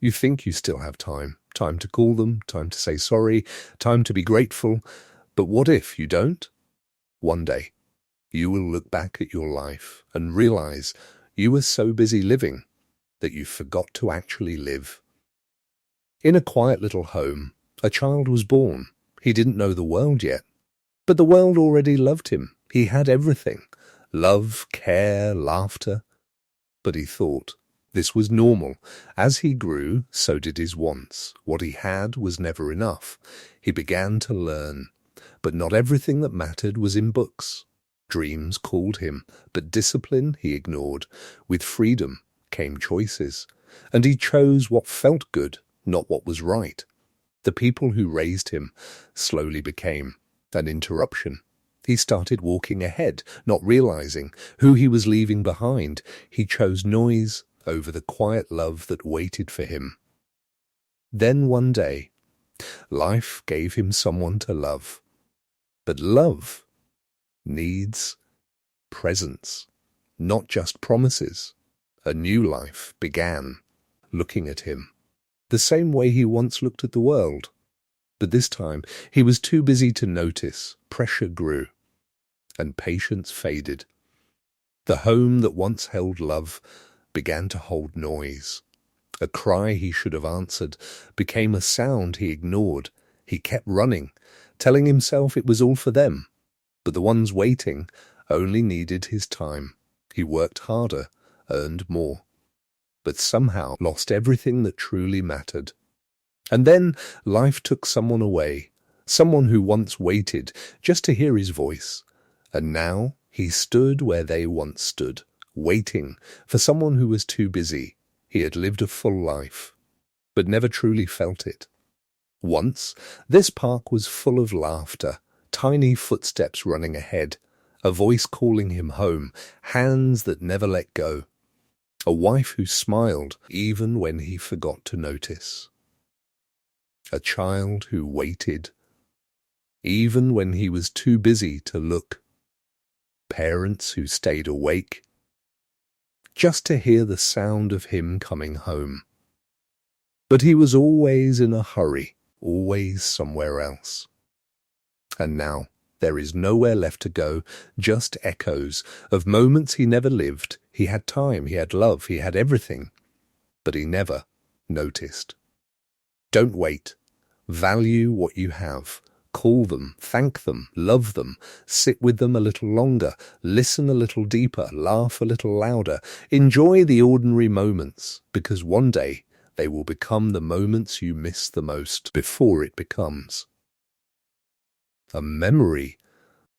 You think you still have time. Time to call them, time to say sorry, time to be grateful. But what if you don't? One day, you will look back at your life and realize you were so busy living that you forgot to actually live. In a quiet little home, a child was born. He didn't know the world yet, but the world already loved him. He had everything: love, care, laughter. But he thought this was normal. As he grew, so did his wants. What he had was never enough. He began to learn, but not everything that mattered was in books. Dreams called him, but discipline he ignored. With freedom came choices, and he chose what felt good, not what was right. The people who raised him slowly became an interruption. He started walking ahead, not realizing who he was leaving behind. He chose noise over the quiet love that waited for him. Then one day, life gave him someone to love. But love needs presence, not just promises. A new life began, looking at him the same way he once looked at the world. But this time he was too busy to notice. Pressure grew, and patience faded. The home that once held love began to hold noise. A cry he should have answered became a sound he ignored. He kept running, telling himself it was all for them. But the ones waiting only needed his time. He worked harder, earned more, but somehow lost everything that truly mattered. And then life took someone away, someone who once waited just to hear his voice. And now he stood where they once stood, waiting for someone who was too busy. He had lived a full life, but never truly felt it. Once, this park was full of laughter, tiny footsteps running ahead, a voice calling him home, hands that never let go, a wife who smiled even when he forgot to notice, a child who waited even when he was too busy to look, parents who stayed awake just to hear the sound of him coming home. But he was always in a hurry, always somewhere else. And now there is nowhere left to go, just echoes of moments he never lived. He had time, he had love, he had everything, but he never noticed. Don't wait. Value what you have. Call them, thank them, love them, sit with them a little longer, listen a little deeper, laugh a little louder. Enjoy the ordinary moments, because one day they will become the moments you miss the most before it becomes a memory